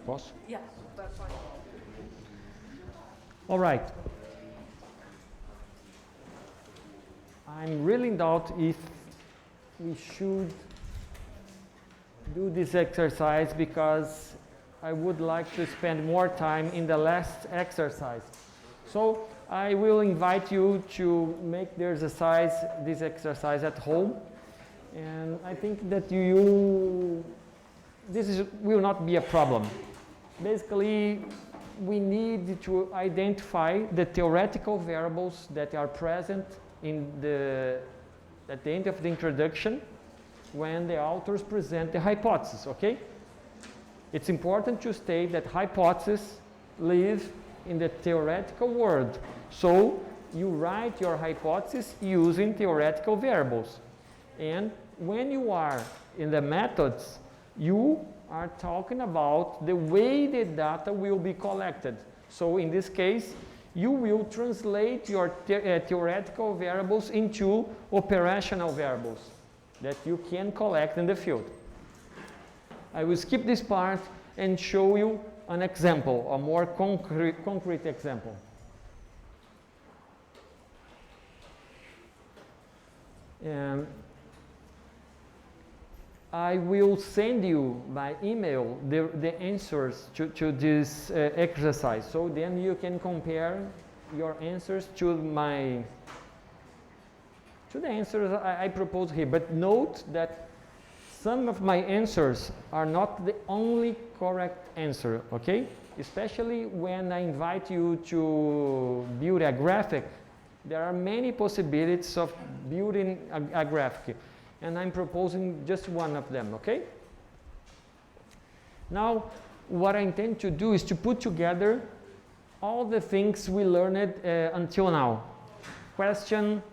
Posso? Yeah, that's fine. All right. I'm really in doubt if we should do this exercise because I would like to spend more time in the last exercise. So I will invite you to make this exercise at home. And I think that will not be a problem. Basically, we need to identify the theoretical variables that are present at the end of the introduction when the authors present the hypothesis, okay? It's important to state that hypotheses live in the theoretical world. So you write your hypothesis using theoretical variables. And when you are in the methods, you are talking about the way the data will be collected. So in this case, you will translate your theoretical variables into operational variables that you can collect in the field. I will skip this part and show you an example, a more concrete example. I will send you by email the answers to this exercise. So then you can compare your answers to the answers I propose here. But note that some of my answers are not the only correct answer, okay? Especially when I invite you to build a graphic, there are many possibilities of building a graphic. And I'm proposing just one of them, okay? Now, what I intend to do is to put together all the things we learned until now. Question,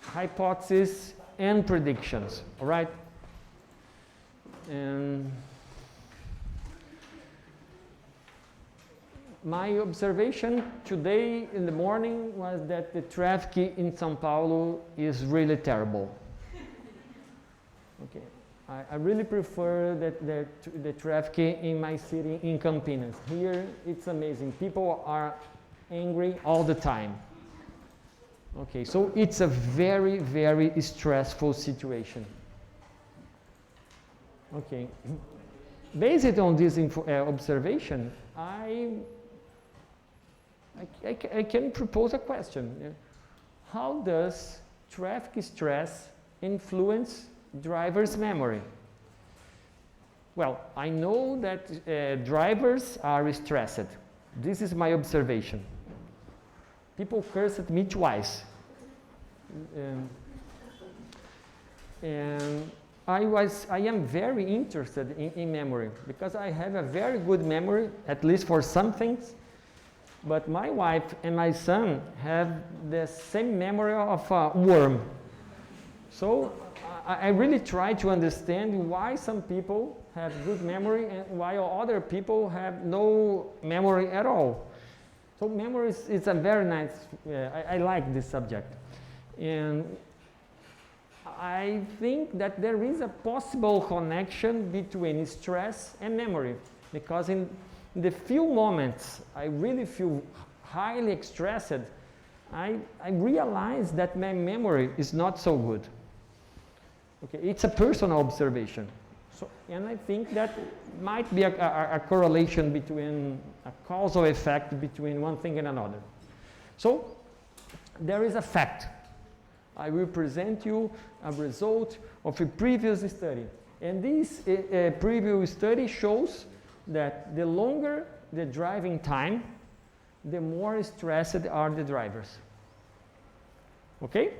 hypothesis, and predictions, all right? And my observation today in the morning was that the traffic in São Paulo is really terrible. Okay, I really prefer the traffic in my city in Campinas. Here it's amazing. People are angry all the time. Okay, so it's a very, very stressful situation. Okay, based on this observation, I can propose a question. How does traffic stress influence driver's memory? Well, I know that drivers are stressed. This is my observation. People curse at me twice. And I am very interested in memory because I have a very good memory, at least for some things. But my wife and my son have the same memory of a worm. So I really try to understand why some people have good memory and while other people have no memory at all. So memory is a very nice, I like this subject. And I think that there is a possible connection between stress and memory, because in the few moments I really feel highly stressed, I realize that my memory is not so good. Okay, it's a personal observation. So, and I think that might be a correlation between, a causal effect between one thing and another. So there is a fact. I will present you a result of a previous study. And this previous study shows that the longer the driving time, the more stressed are the drivers. Okay?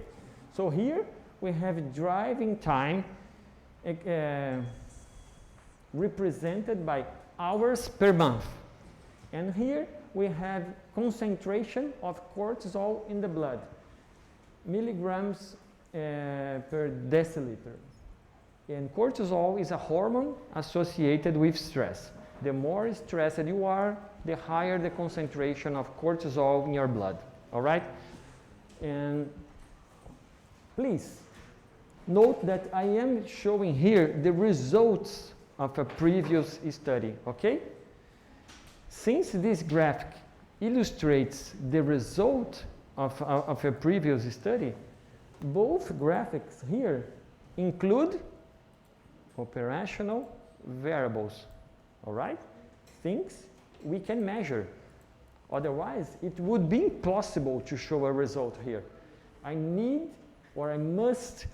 So here we have driving time represented by hours per month. And here we have concentration of cortisol in the blood. Milligrams per deciliter. And cortisol is a hormone associated with stress. The more stressed you are, the higher the concentration of cortisol in your blood. All right? And please note that I am showing here the results of a previous study. Okay? since this graphic illustrates the result of a previous study, both graphics here include operational variables, all right? Things we can measure. Otherwise, it would be impossible to show a result here. I need or I must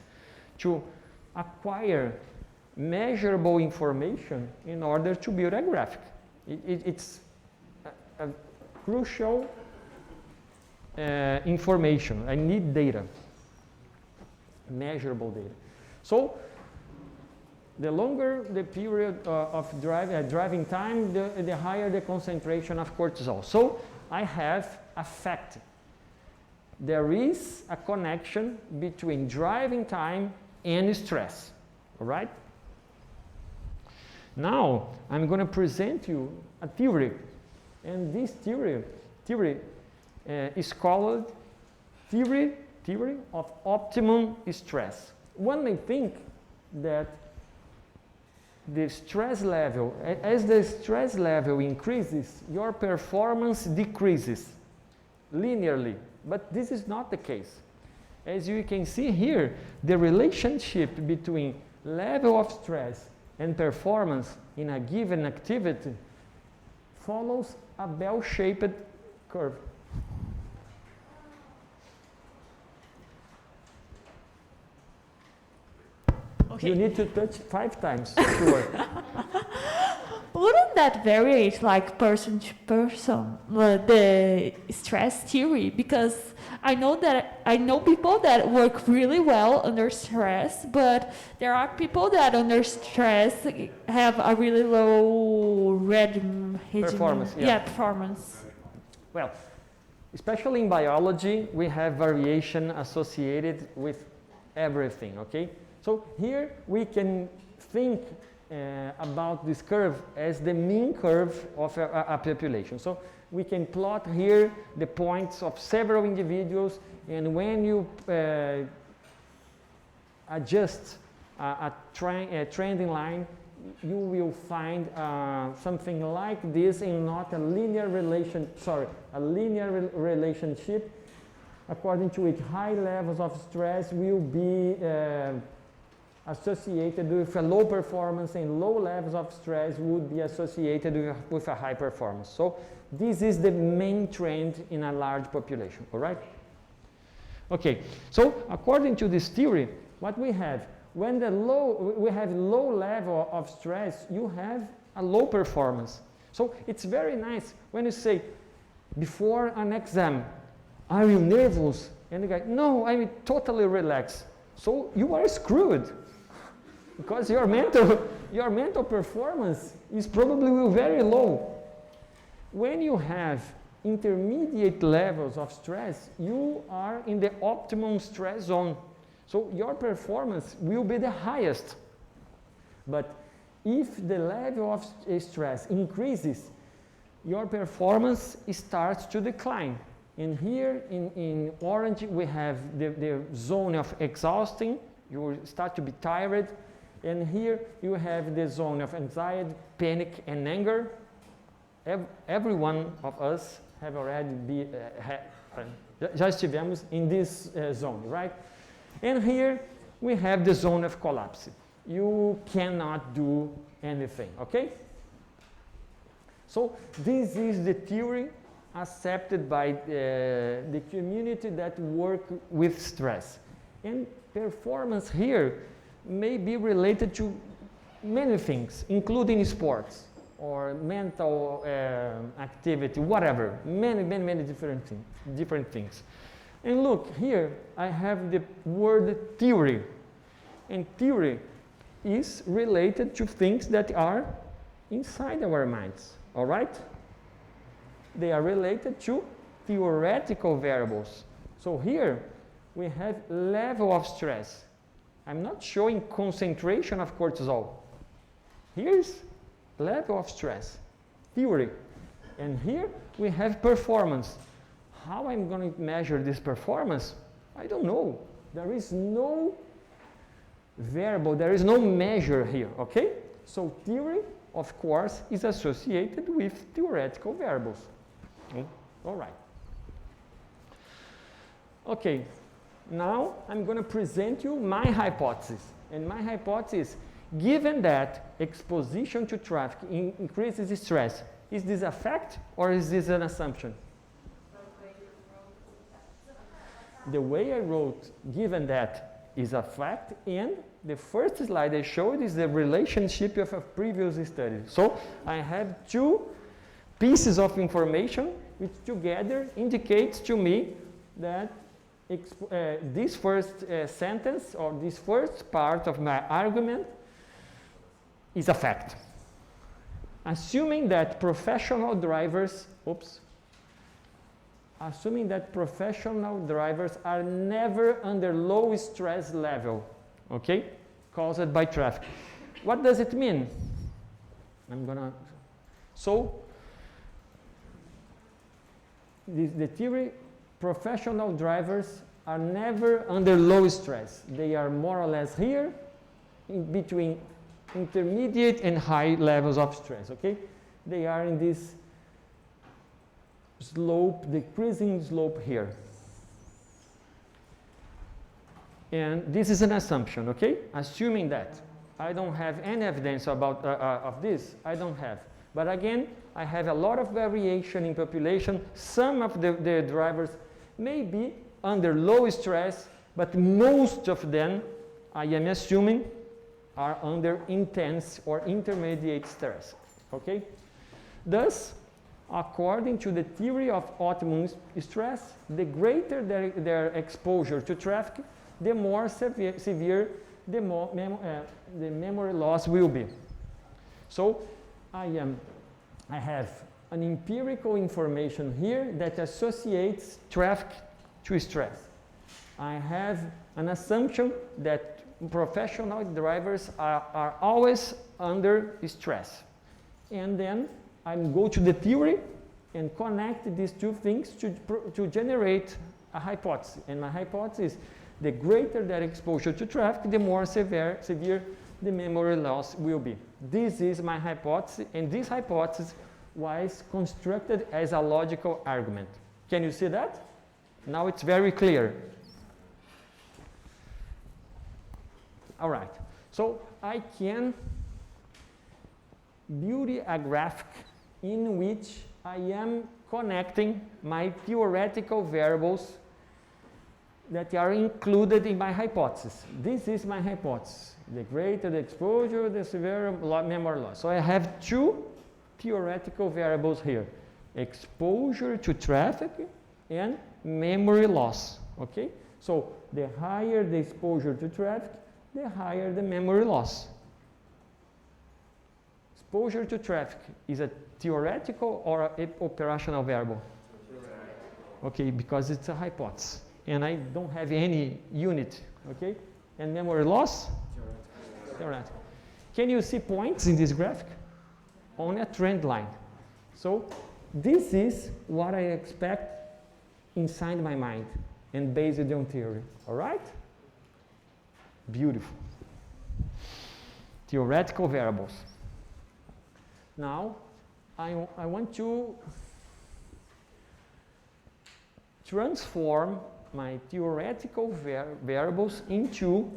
to acquire measurable information in order to build a graphic. It's a crucial information. I need data, measurable data. So the longer the period of driving time, the higher the concentration of cortisol. So I have a fact. There is a connection between driving time and stress, all right? Now, I'm going to present you a theory, and this theory is called theory of optimum stress. One may think that the stress level, as the stress level increases, your performance decreases linearly, but this is not the case. As you can see here, the relationship between level of stress and performance in a given activity follows a bell-shaped curve. Okay. You need to touch 5 times, sure. Wouldn't that vary like person to person, the stress theory? Because I know people that work really well under stress, but there are people that under stress have a really low performance. Yeah, performance. Well, especially in biology, we have variation associated with everything, okay? So here we can think about this curve as the mean curve of a population. So we can plot here the points of several individuals, and when you adjust a trending line, you will find something like this, and not a linear relationship, according to which high levels of stress will be associated with a low performance, and low levels of stress would be associated with a high performance. So this is the main trend in a large population, all right? Okay, so according to this theory, what we have, when we have low level of stress, you have a low performance. So it's very nice when you say, before an exam, are you nervous? And the guy, no, I'm totally relaxed. So you are screwed, because your mental performance is probably very low. When you have intermediate levels of stress, you are in the optimum stress zone. So your performance will be the highest. But if the level of stress increases, your performance starts to decline. And here in orange, we have the zone of exhausting. You will start to be tired. And here you have the zone of anxiety, panic, and anger. Every one of us have already já estivemos in this zone, right? And here we have the zone of collapse. You cannot do anything, okay? So this is the theory accepted by the community that work with stress. And performance here may be related to many things, including sports or mental activity, whatever, many different things. And look, here I have the word theory. And theory is related to things that are inside our minds, all right? They are related to theoretical variables. So here we have level of stress. I'm not showing concentration of cortisol. Here's level of stress, theory. And here we have performance. How I'm going to measure this performance? I don't know. There is no variable, there is no measure here, okay? So theory of course, is associated with theoretical variables. Okay. All right. Okay, now I'm going to present you my hypothesis. And my hypothesis, given that exposition to traffic increases stress, is this a fact or is this an assumption? The way I wrote, given that, is a fact, and the first slide I showed is the relationship of a previous study. So I have two pieces of information which together indicates to me that this first sentence or this first part of my argument is a fact. Assuming that professional drivers, assuming that professional drivers are never under low stress level, okay, caused by traffic. What does it mean? So, the theory, professional drivers are never under low stress. They are more or less here in between intermediate and high levels of stress, okay? They are in this slope, decreasing slope here. And this is an assumption, okay? Assuming that. I don't have any evidence about of this, I don't have. But again, I have a lot of variation in population. Some of the drivers may be under low stress, but most of them, I am assuming, are under intense or intermediate stress, okay? Thus, according to the theory of optimum stress, the greater their exposure to traffic, the more severe the memory loss will be. So I have an empirical information here that associates traffic to stress. I have an assumption that professional drivers are always under stress. And then I go to the theory and connect these two things to generate a hypothesis. And my hypothesis is the greater that exposure to traffic, the more severe the memory loss will be. This is my hypothesis, and this hypothesis was constructed as a logical argument. Can you see that? Now it's very clear. All right, so I can build a graphic in which I am connecting my theoretical variables that are included in my hypothesis. This is my hypothesis. The greater the exposure, the severe memory loss. So I have two theoretical variables here. Exposure to traffic and memory loss, okay? So the higher the exposure to traffic, the higher the memory loss. Exposure to traffic is a theoretical or an operational variable? Okay, because it's a hypothesis. And I don't have any unit, okay? And memory loss? Theoretical. Can you see points in this graphic? On a trend line. So this is what I expect inside my mind and based on theory, all right? Beautiful. Theoretical variables. Now, I want to transform my theoretical variables into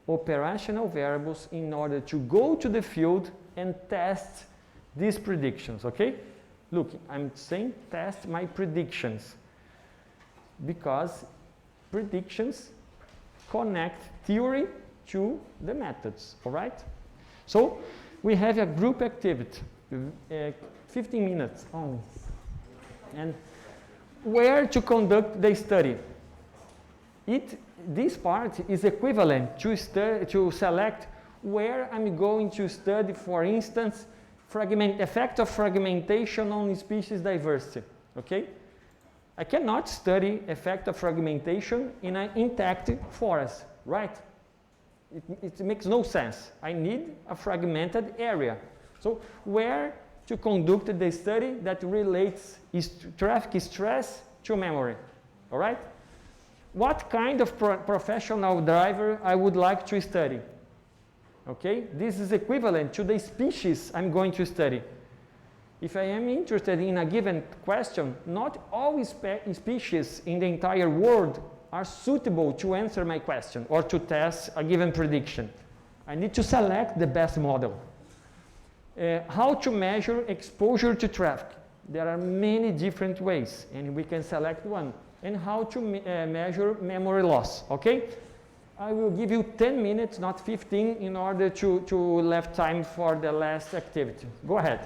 operational variables in order to go to the field and test these predictions, okay? Look, I'm saying test my predictions because predictions connect theory to the methods, all right? So we have a group activity, 15 minutes only. And where to conduct the study? This part is equivalent to select where I'm going to study, for instance, effect of fragmentation on species diversity, okay? I cannot study effect of fragmentation in an intact forest, right? It makes no sense. I need a fragmented area. So where to conduct the study that relates traffic stress to memory, all right? What kind of professional driver I would like to study? Okay? This is equivalent to the species I'm going to study. If I am interested in a given question, not all species in the entire world are suitable to answer my question or to test a given prediction. I need to select the best model. How to measure exposure to traffic? There are many different ways, and we can select one. And how to measure memory loss, okay? I will give you 10 minutes, not 15, in order to leave time for the last activity. Go ahead.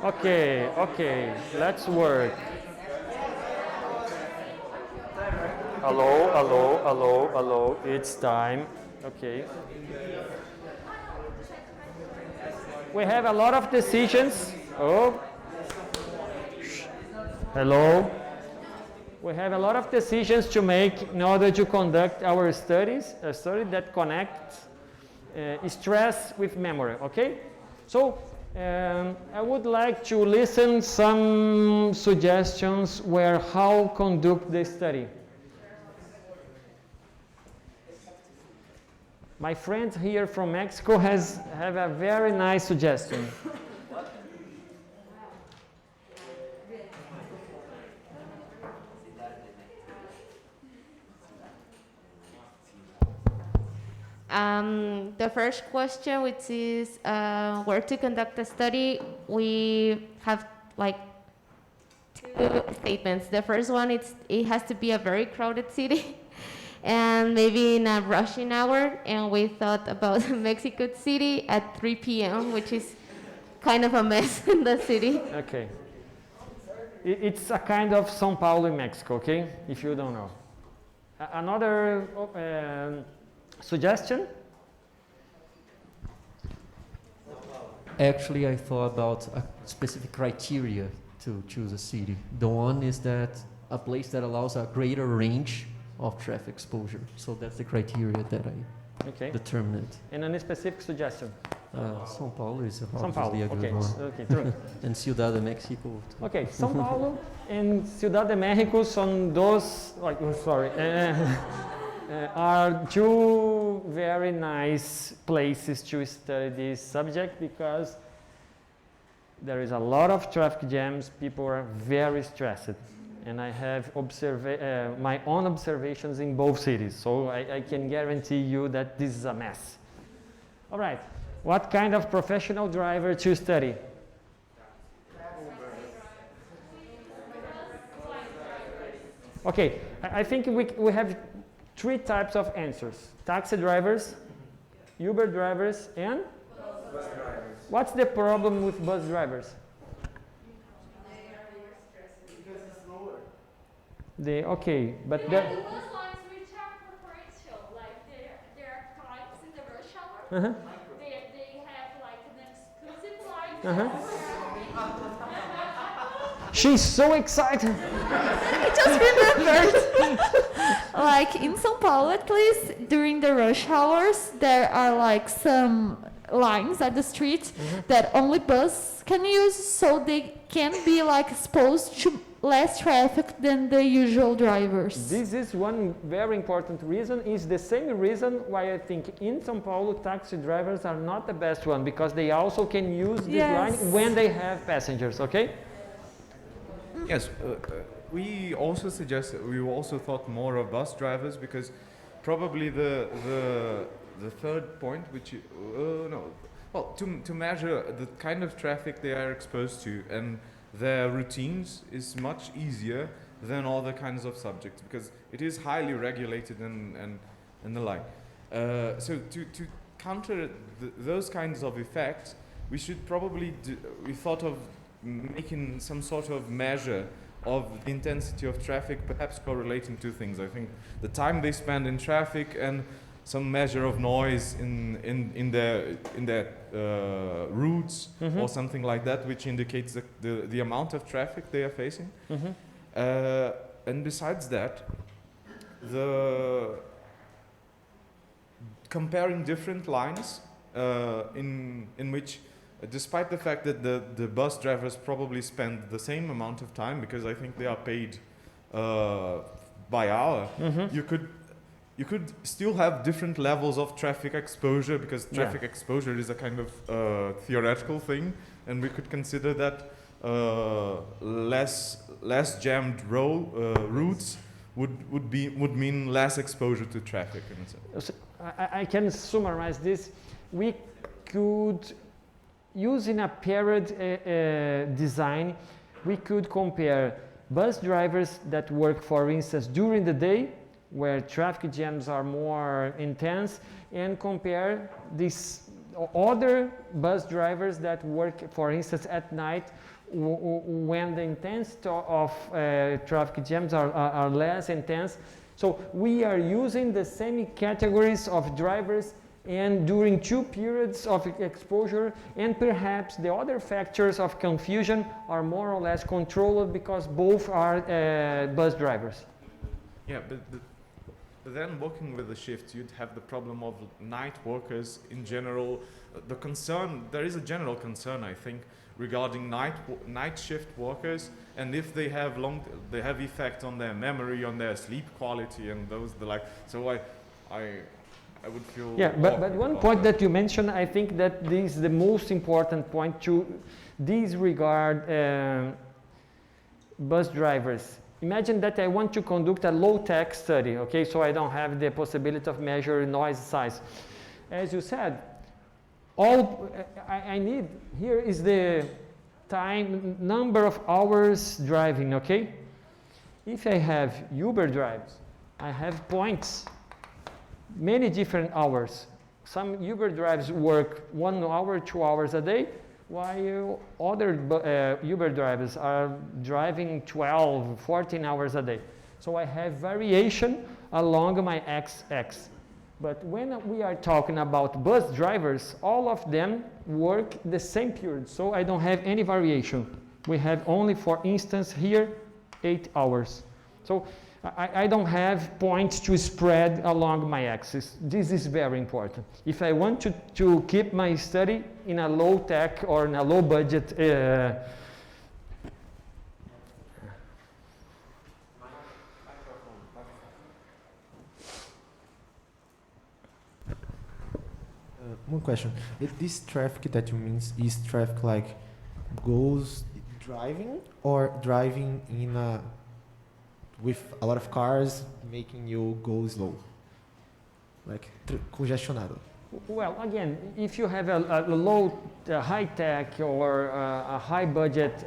Okay, okay, let's work. Hello, hello, hello, hello, it's time. Okay. We have a lot of decisions. Oh. Hello. We have a lot of decisions to make in order to conduct our studies, a study that connects stress with memory, okay? So I would like to listen some suggestions where how conduct the study. My friend here from Mexico have a very nice suggestion. The first question, which is where to conduct a study, we have like two statements. The first one, it has to be a very crowded city and maybe in a rushing hour. And we thought about Mexico City at 3 p.m., which is kind of a mess in the city. Okay. It's a kind of São Paulo in Mexico, okay? If you don't know. Another suggestion? Actually, I thought about a specific criteria to choose a city. The one is that a place that allows a greater range of traffic exposure. So that's the criteria that I determined. And any specific suggestion? São Paulo is São Paulo, obviously a good one. Okay, true. And Ciudad de Mexico. Okay, São Paulo and Ciudad de México son dos, are two very nice places to study this subject because there is a lot of traffic jams, people are very stressed. And I have my own observations in both cities, so I can guarantee you that this is a mess. All right, what kind of professional driver to study? Okay, I think we have three types of answers. Taxi drivers, Uber drivers, and? Bus drivers. What's the problem with bus drivers? Because it's slower. Okay, but the bus lines which are preferential, like there are times in the rush hour, they have like an exclusive line. She's so excited. I just remembered. Like in São Paulo, at least during the rush hours, there are like some lines at the street that only bus can use, so they can be like exposed to less traffic than the usual drivers. This is one very important reason. Is the same reason why I think in São Paulo taxi drivers are not the best one, because they also can use this line when they have passengers. Okay. Yes, we also thought more of bus drivers because probably the third point, which to measure the kind of traffic they are exposed to and their routines is much easier than other kinds of subjects because it is highly regulated and the like. So to counter those kinds of effects, we should probably we thought of making some sort of measure of the intensity of traffic, perhaps correlating two things. I think the time they spend in traffic and some measure of noise in their routes or something like that, which indicates the amount of traffic they are facing. And besides that, comparing different lines in which, despite the fact that the bus drivers probably spend the same amount of time, because I think they are paid by hour, you could still have different levels of traffic exposure, because traffic exposure is a kind of theoretical thing, and we could consider that less jammed routes would mean less exposure to traffic. So I can summarize this. We could use in a paired design, we could compare bus drivers that work, for instance, during the day, where traffic jams are more intense, and compare these other bus drivers that work, for instance, at night, when the intensity of traffic jams are less intense. So we are using the same categories of drivers and during 2 periods of exposure, and perhaps the other factors of confusion are more or less controlled because both are bus drivers. Yeah, but then working with the shifts, you'd have the problem of night workers in general. The concern, there is a general concern, I think, regarding night shift workers, and if they have effect on their memory, on their sleep quality, and those the like. So I would feel. Yeah, but one point that you mentioned, I think that this is the most important point to disregard bus drivers. Imagine that I want to conduct a low-tech study, okay, so I don't have the possibility of measuring noise size. As you said, all I need here is the number of hours driving, okay? If I have Uber drives, I have points, many different hours. Some Uber drives work 1 hour, 2 hours a day, while other Uber drivers are driving 12, 14 hours a day. So I have variation along my x-axis. But when we are talking about bus drivers, all of them work the same period, so I don't have any variation. We have only, for instance, here, 8 hours. So I don't have points to spread along my axis. This is very important. If I want to keep my study in a low tech or in a low budget one question. If this traffic that you mean is traffic like goes driving or driving in a with a lot of cars making you go slow, like congestionado? Well, again, if you have a low, high-tech or a high budget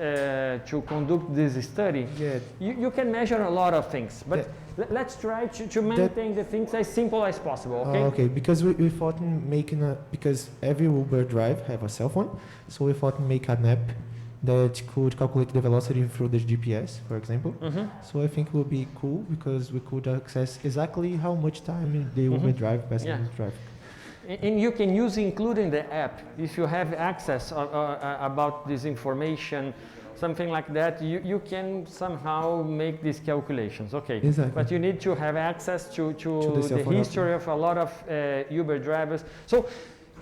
to conduct this study, Yeah. you can measure a lot of things. But let's try to maintain the things as simple as possible, okay? Okay, because we thought in making because every Uber drive have a cell phone, so we thought in make an app that could calculate the velocity through the GPS, for example. So I think it would be cool because we could access exactly how much time the Uber drive passenger drive. And you can use including the app. If you have access about this information, something like that, you can somehow make these calculations, okay? Exactly. But you need to have access to the history of a lot of Uber drivers. So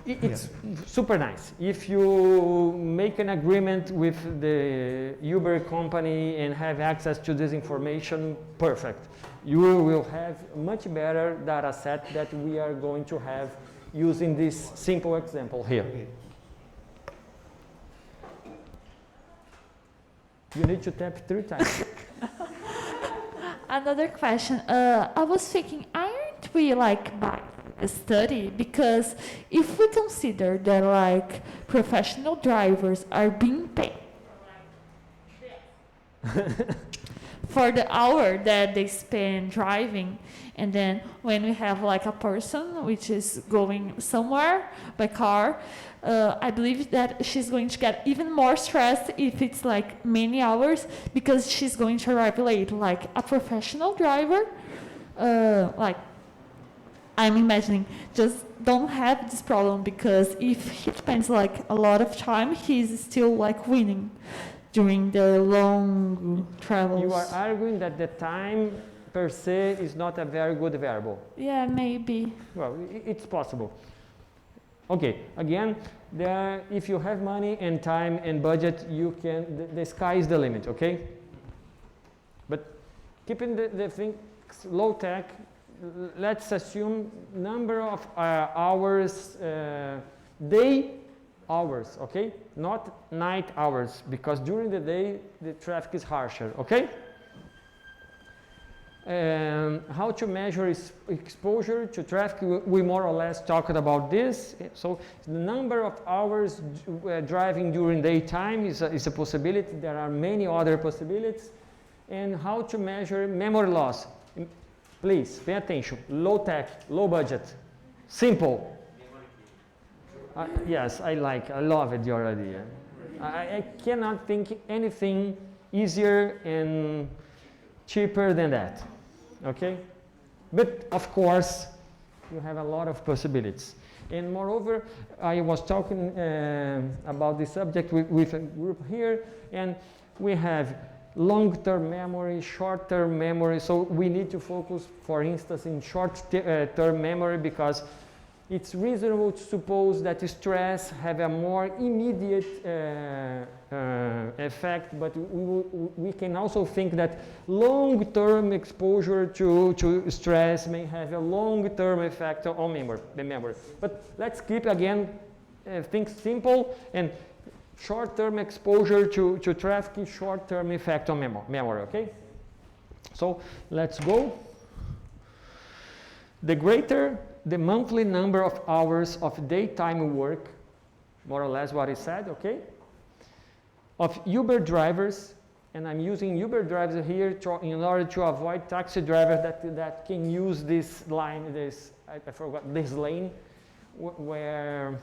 it's super nice. If you make an agreement with the Uber company and have access to this information, perfect. You will have much better data set that we are going to have using this simple example here. Okay. You need to tap 3 times. Another question. I was thinking, aren't we like by a study? Because if we consider that like professional drivers are being paid for the hour that they spend driving, and then when we have like a person which is going somewhere by car, I believe that she's going to get even more stressed if it's like many hours because she's going to arrive late. Like a professional driver, like I'm imagining, just don't have this problem because if he spends like a lot of time, he's still like winning during the long travels. You are arguing that the time per se is not a very good variable. Yeah, maybe. Well, it's possible. Okay, again, if you have money and time and budget, you can, the sky is the limit, okay? But keeping the things low tech, let's assume number of hours, day hours, okay? Not night hours, because during the day, the traffic is harsher, okay? How to measure exposure to traffic, we more or less talked about this. So the number of hours driving during daytime is a possibility. There are many other possibilities. And how to measure memory loss. Please pay attention. Low tech, low budget, simple. Yes, I love it, your idea. I cannot think anything easier and cheaper than that, okay? But of course, you have a lot of possibilities. And moreover, I was talking about the subject with a group here, and we have long-term memory, short-term memory, so we need to focus, for instance, in short-term memory, because it's reasonable to suppose that stress have a more immediate effect, but we can also think that long-term exposure to stress may have a long-term effect on the memory. But let's keep, again, things simple, and short-term exposure to traffic, short-term effect on memory, okay? So let's go. The greater the monthly number of hours of daytime work, more or less what I said, okay? Of Uber drivers, and I'm using Uber drivers here in order to avoid taxi drivers that can use this line, I forgot, this lane, where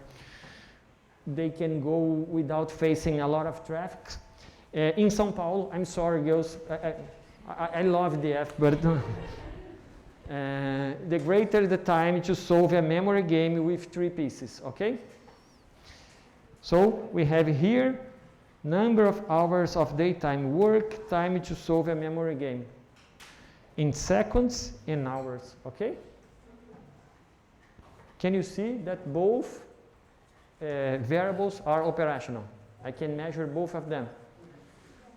they can go without facing a lot of traffic. In São Paulo, I'm sorry girls, I love the F, but the greater the time to solve a memory game with 3 pieces, okay? So we have here number of hours of daytime work, time to solve a memory game in seconds and hours, okay? Can you see that both variables are operational? I can measure both of them.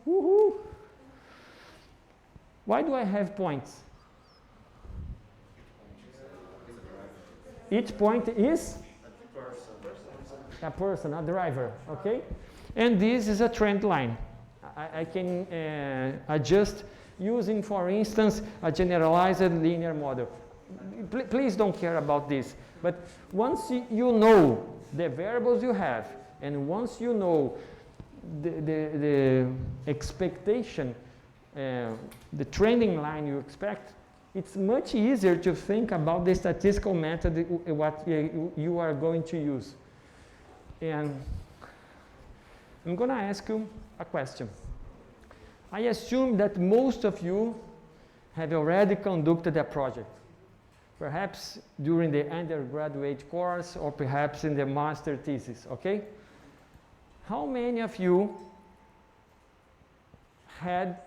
Woohoo! Why do I have points? Each point is a person, a driver, okay? And this is a trend line. I can adjust using, for instance, a generalized linear model. Please don't care about this. But once you know the variables you have, and once you know the expectation, the trending line you expect, it's much easier to think about the statistical method what you are going to use. And I'm going to ask you a question. I assume that most of you have already conducted a project, perhaps during the undergraduate course or perhaps in the master thesis, okay? How many of you had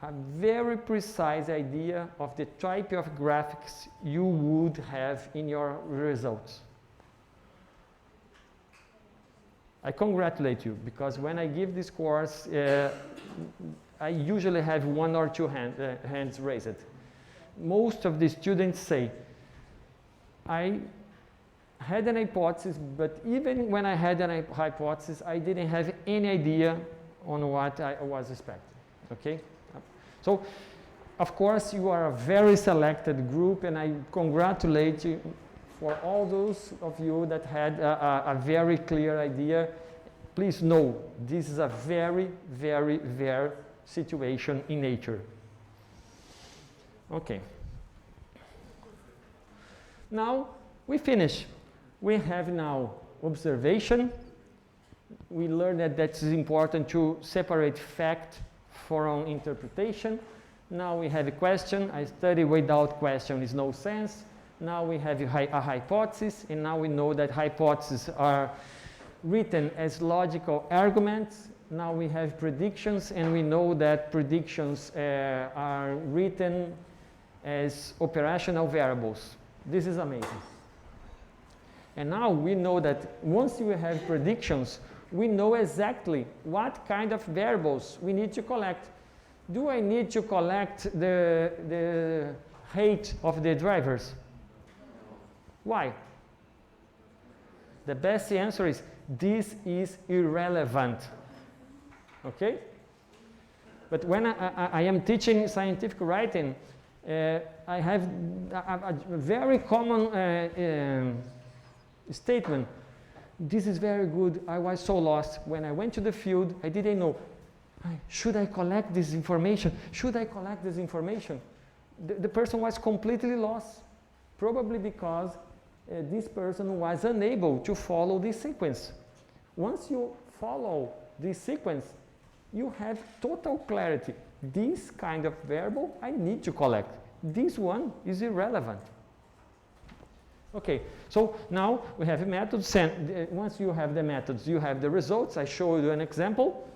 a very precise idea of the type of graphics you would have in your results? I congratulate you, because when I give this course, I usually have 1 or 2 hands raised. Most of the students say, I had an hypothesis, but even when I had a hypothesis, I didn't have any idea on what I was expecting, okay? So, of course, you are a very selected group, and I congratulate you for all those of you that had a very clear idea. Please know, this is a very, very rare situation in nature. Okay. Now, we finish. We have now observation. We learned that it's important to separate fact from interpretation. Now we have a question. A study without question is no sense. Now we have a hypothesis, and now we know that hypotheses are written as logical arguments. Now we have predictions, and we know that predictions are written as operational variables. This is amazing. And now we know that once you have predictions, we know exactly what kind of variables we need to collect. Do I need to collect the height of the drivers? Why? The best answer is, this is irrelevant. Okay? But when I am teaching scientific writing, I have a very common statement. This is very good. I was so lost. When I went to the field, I didn't know, should I collect this information? Should I collect this information? The person was completely lost, probably because this person was unable to follow this sequence. Once you follow this sequence, you have total clarity. This kind of variable I need to collect. This one is irrelevant. Okay, so now we have methods, and once you have the methods, you have the results. I show you an example.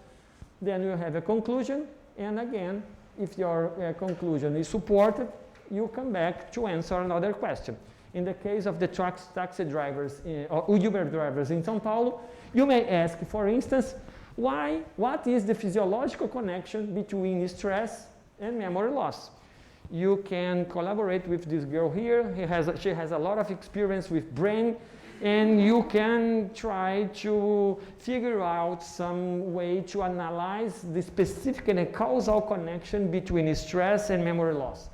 Then you have a conclusion, and again, if your conclusion is supported, you come back to answer another question. In the case of the taxi drivers or Uber drivers in São Paulo, you may ask, for instance, what is the physiological connection between stress and memory loss? You can collaborate with this girl here. She has a lot of experience with brain, and you can try to figure out some way to analyze the specific and causal connection between stress and memory loss.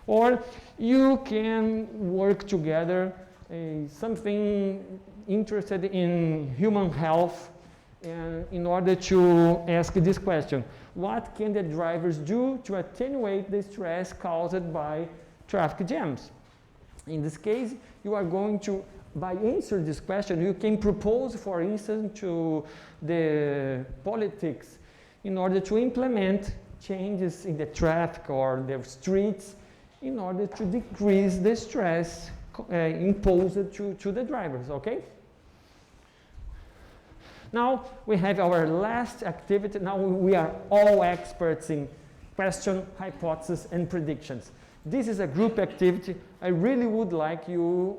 Or you can work together, something interested in human health, and in order to ask this question: what can the drivers do to attenuate the stress caused by traffic jams? In this case, you are going to, by answering this question, you can propose, for instance, to the politics in order to implement changes in the traffic or the streets in order to decrease the stress imposed to the drivers, okay? Now we have our last activity. Now we are all experts in question, hypothesis, and predictions. This is a group activity. I really would like you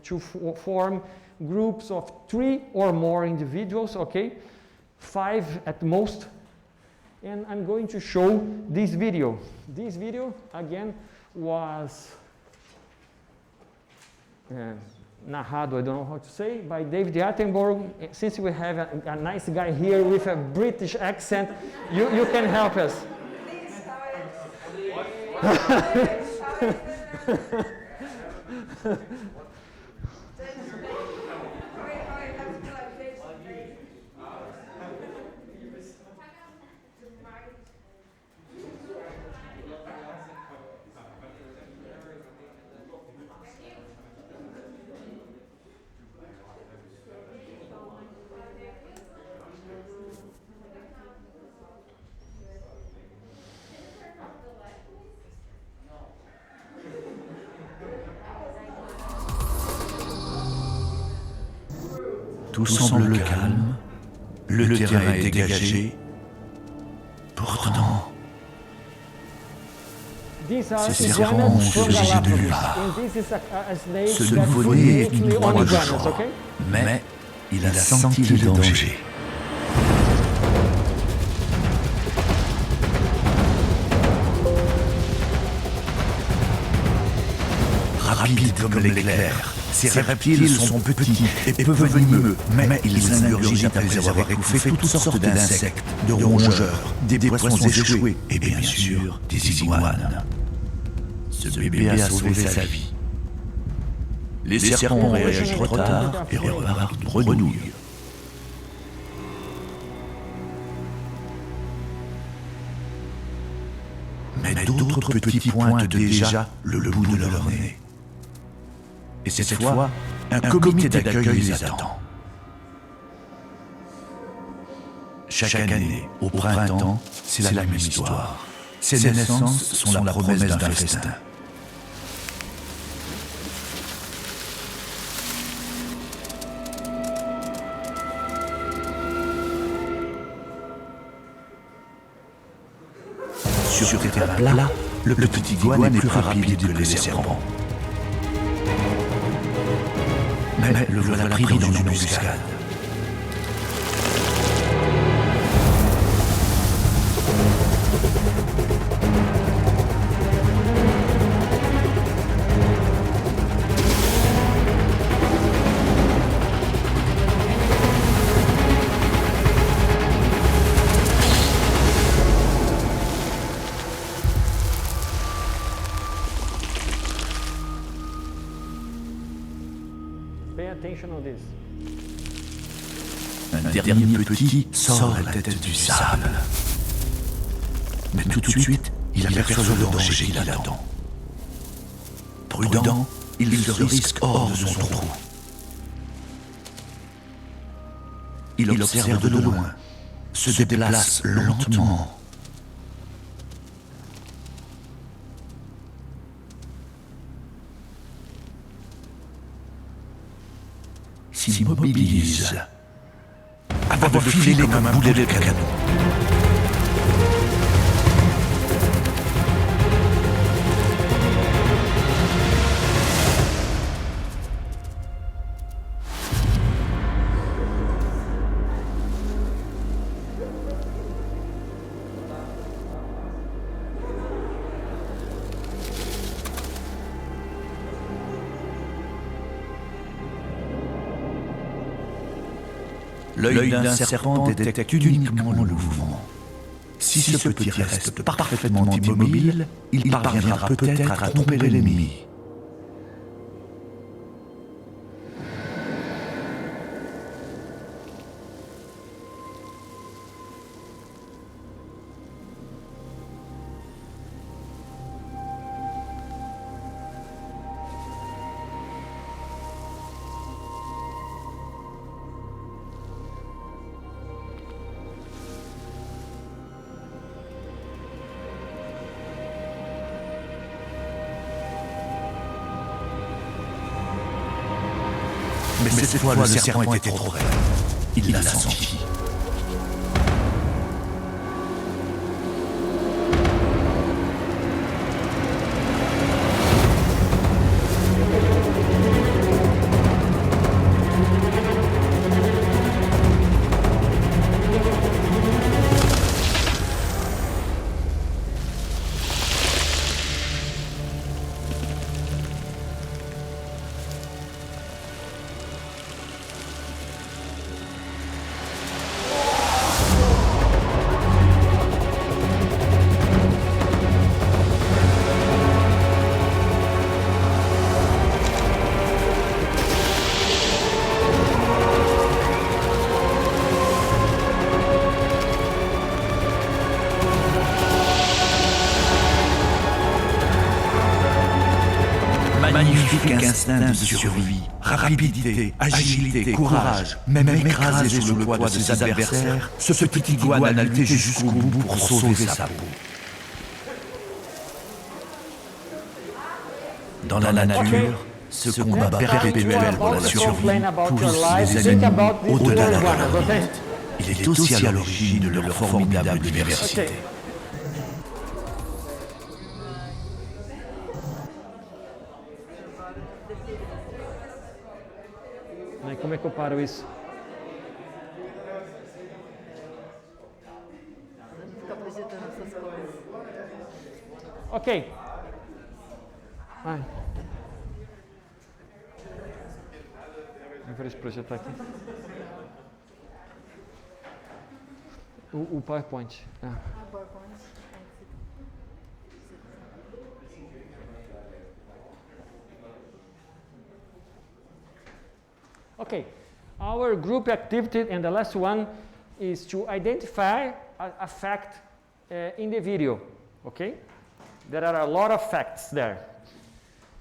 to form groups of 3 or more individuals, okay? 5 at most. And I'm going to show this video. This video, again, was narrado, I don't know how to say, by David Attenborough. Since we have a nice guy here with a British accent, you can help us. Tout semble calme, le terrain est dégagé. Pourtant, ces serpents ont surgi de nulle part. Ce nouveau-né est une proie de choix, mais il a senti le danger. Rapides comme l'éclair, ces reptiles sont petits et peu venimeux, mais ils ingurgitent après avoir étouffé toutes sortes d'insectes, de rongeurs, des poissons échoués et bien sûr des iguanes. Ce bébé a sauvé sa vie. Les serpents réagissent trop tard et repartent bredouille. Mais d'autres petits pointent déjà le bout de leur nez. Et cette fois, un comité d'accueil les attend. Chaque année, au printemps, c'est la même histoire. Ces naissances sont la promesse d'un festin. Sur terrain plat, le petit iguane est plus rapide que les serpents. Mais le voilà pris dans une embuscade. Un dernier petit sort la tête du sable. Mais tout de suite, il aperçoit le danger qui l'attend. Prudent, il se risque hors de son trou. Il observe de loin. se déplace lentement. S'immobilise avant de filer comme un boulet de canon. L'œil d'un serpent détecte uniquement le mouvement. Si ce petit reste parfaitement immobile, il parviendra peut-être à tromper l'ennemi. Mais cette fois, le serpent était trop près. Il l'a senti. Magnifique instinct de survie, rapidité, agilité, courage, même écrasé sous le poids de ses adversaires, ce petit iguane a lutté jusqu'au bout pour sauver sa peau. Dans la nature, ce combat perpétuel pour la survie pousse les animaux au-delà de leur limite. Il est aussi à l'origine de leur formidable diversité. Como é que eu paro isso? Ok. Vai. Vou projetar aqui. O PowerPoint. Okay, our group activity, and the last one is to identify a fact in the video, okay? There are a lot of facts there.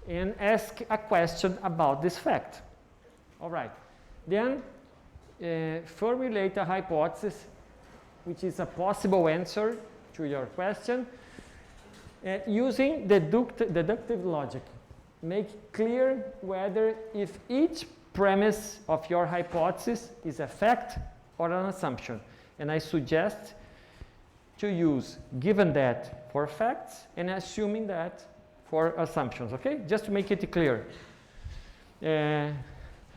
And ask a question about this fact. All right, then formulate a hypothesis, which is a possible answer to your question, using deductive logic. Make clear whether if each premise of your hypothesis is a fact or an assumption. And I suggest to use given that for facts and assuming that for assumptions, okay? Just to make it clear.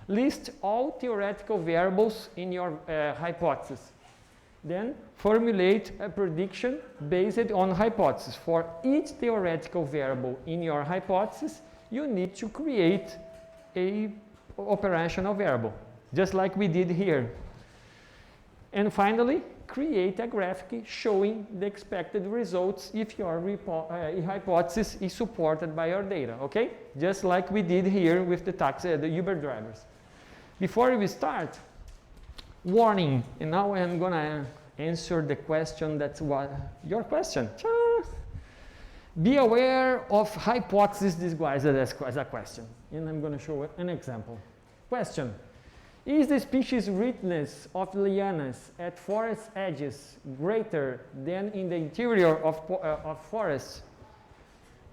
List all theoretical variables in your hypothesis. Then formulate a prediction based on hypothesis. For each theoretical variable in your hypothesis, you need to create a operational variable, just like we did here. And finally, create a graphic showing the expected results if your hypothesis is supported by your data, okay? Just like we did here with the Uber drivers. Before we start, warning, and now I'm gonna answer the question that's what your question. Be aware of hypothesis disguised as a question. And I'm gonna show an example. Question: Is the species richness of lianas at forest edges greater than in the interior of forests?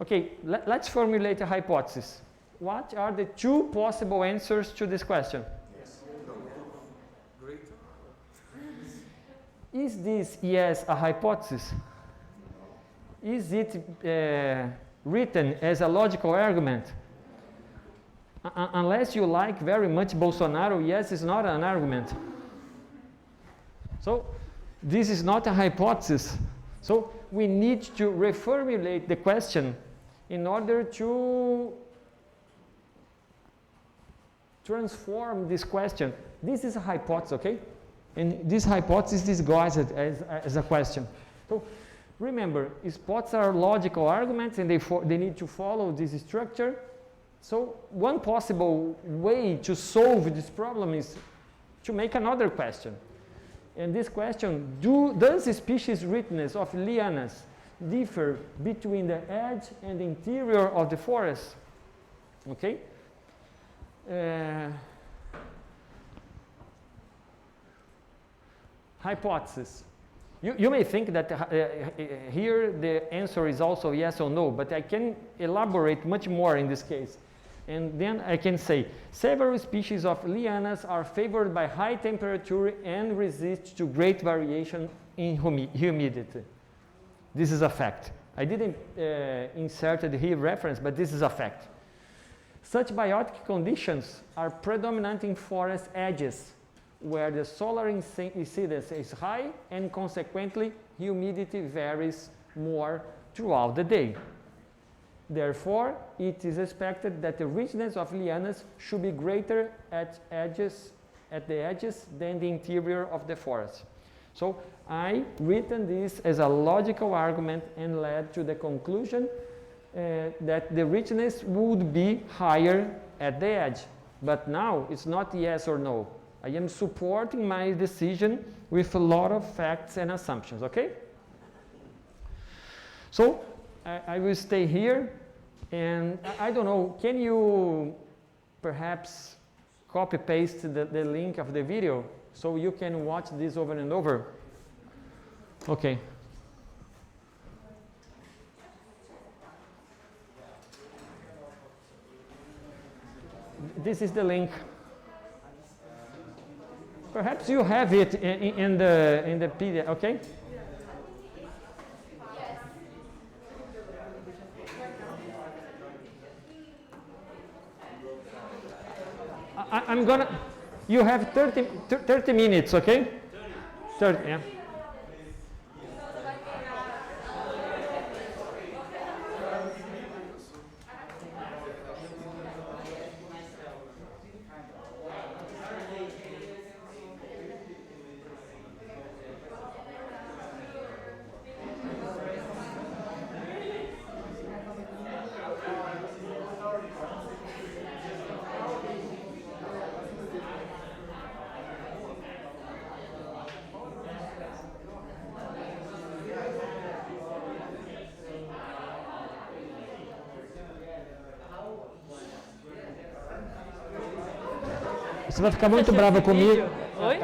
Okay, let's formulate a hypothesis. What are the two possible answers to this question? Yes. No. Greater. Is this yes a hypothesis? Is it written as a logical argument? Unless you like very much Bolsonaro, yes, it's not an argument. So this is not a hypothesis. So we need to reformulate the question in order to transform this question. This is a hypothesis, okay? And this hypothesis is disguised as a question. So remember, spots are logical arguments and they need to follow this structure. So one possible way to solve this problem is to make another question. And this question, does the species richness of lianas differ between the edge and the interior of the forest? Okay? Hypothesis. You may think that here the answer is also yes or no, but I can elaborate much more in this case. And then I can say, several species of lianas are favored by high temperature and resist to great variation in humidity. This is a fact. I didn't insert here reference, but this is a fact. Such biotic conditions are predominant in forest edges, where the solar incidence is high and consequently humidity varies more throughout the day. Therefore, it is expected that the richness of lianas should be greater at the edges than the interior of the forest. So I written this as a logical argument and led to the conclusion that the richness would be higher at the edge. But now it's not yes or no. I am supporting my decision with a lot of facts and assumptions, okay? So I will stay here, and I don't know, can you perhaps copy paste the link of the video so you can watch this over and over? Okay. This is the link. Perhaps you have it in the PDF, okay? I'm gonna, you have 30 minutes, okay? 30, yeah. Você vai ficar muito brava comigo. Oi?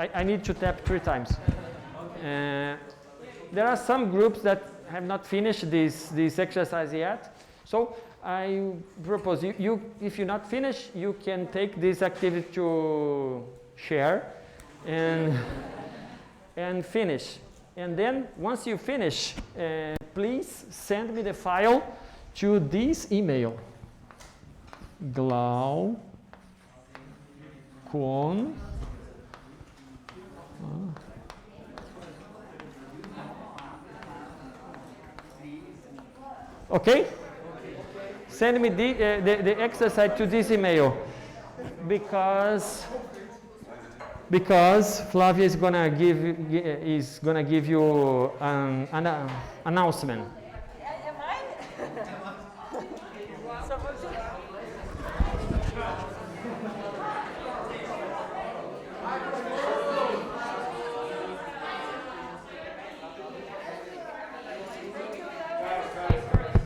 I need to tap 3 times. There are some groups that have not finished this exercise yet. So I propose if you're not finished, you can take this activity to share and finish. And then once you finish, please send me the file to this email. Glauco Okay? Send me the exercise to this email because Flavia is gonna give you an announcement.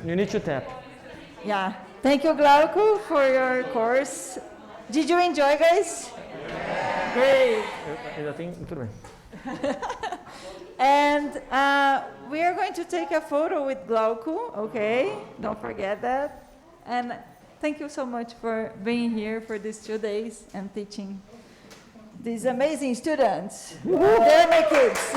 You need to tap. Yeah. Thank you, Glauco, for your course. Did you enjoy, guys? Yeah. Great. Ainda tem, tudo bem. And we are going to take a photo with Glauco, okay? Don't forget that. And thank you so much for being here for these 2 days and teaching these amazing students. They're my kids.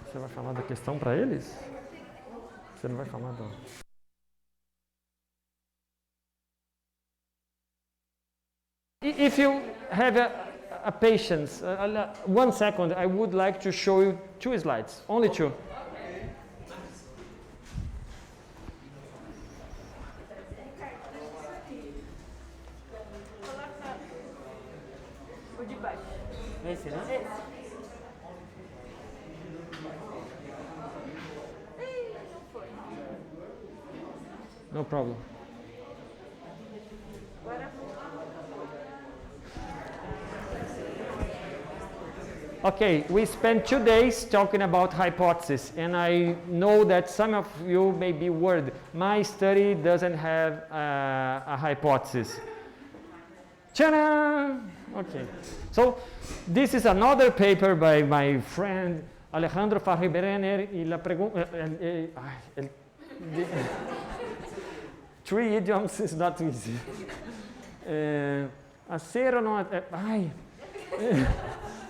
Você vai falar da questão para eles? Você não vai falar do... If you have a patience, 1 second, I would like to show you 2 slides, only 2. Esse, né? No problem. Okay, we spent 2 days talking about hypotheses, and I know that some of you may be worried. My study doesn't have a hypothesis. Ta-da! Okay, so this is another paper by my friend Alejandro Farri-Brenner. 3 idioms is not easy.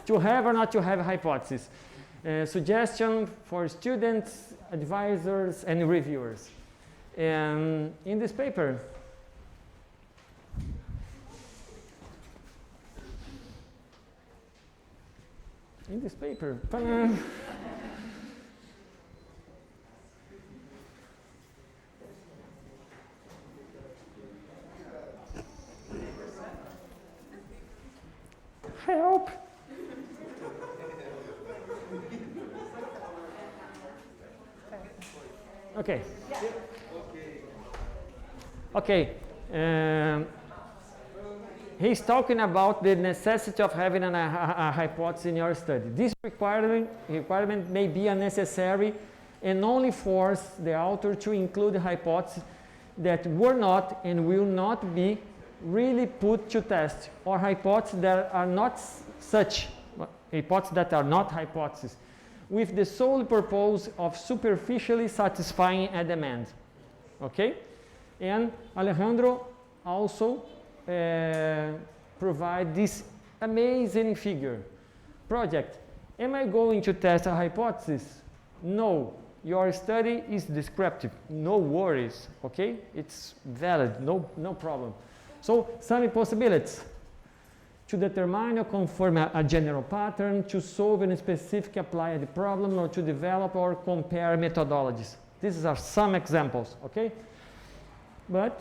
To have or not to have a hypothesis. Suggestion for students, advisors, and reviewers. And in this paper, help. Okay. Okay. He's talking about the necessity of having a hypothesis in your study. This requirement may be unnecessary and only force the author to include hypotheses that were not and will not be really put to test, or hypotheses that are not such, hypotheses that are not hypotheses, with the sole purpose of superficially satisfying a demand. Okay? And Alejandro also provide this amazing figure. Project, am I going to test a hypothesis? No, your study is descriptive, no worries, okay? It's valid, no problem. So, some possibilities. To determine or confirm a general pattern, to solve a specific applied problem, or to develop or compare methodologies. These are some examples, okay? But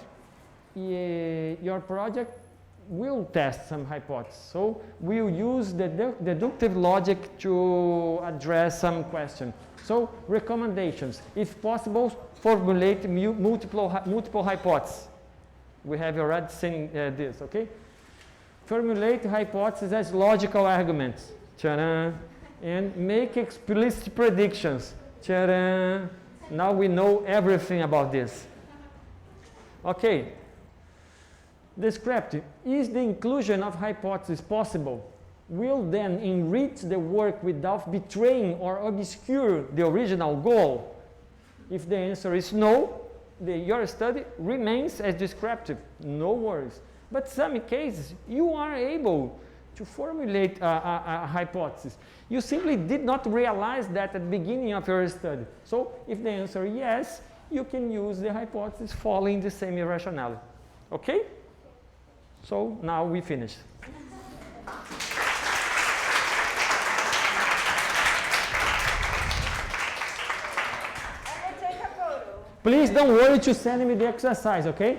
your project will test some hypotheses. So we'll use the deductive logic to address some questions. So recommendations, if possible, formulate multiple hypotheses. We have already seen this, okay? Formulate hypotheses as logical arguments. Ta-da. And make explicit predictions. Ta-da. Now we know everything about this. Okay. descriptive. Is the inclusion of hypotheses possible? Will then enrich the work without betraying or obscure the original goal? If the answer is no, your study remains as descriptive, no worries. But some cases, you are able to formulate a hypothesis. You simply did not realize that at the beginning of your study. So if the answer is yes, you can use the hypothesis following the same rationale. Okay? So now we finish. Please don't worry to send me the exercise, okay?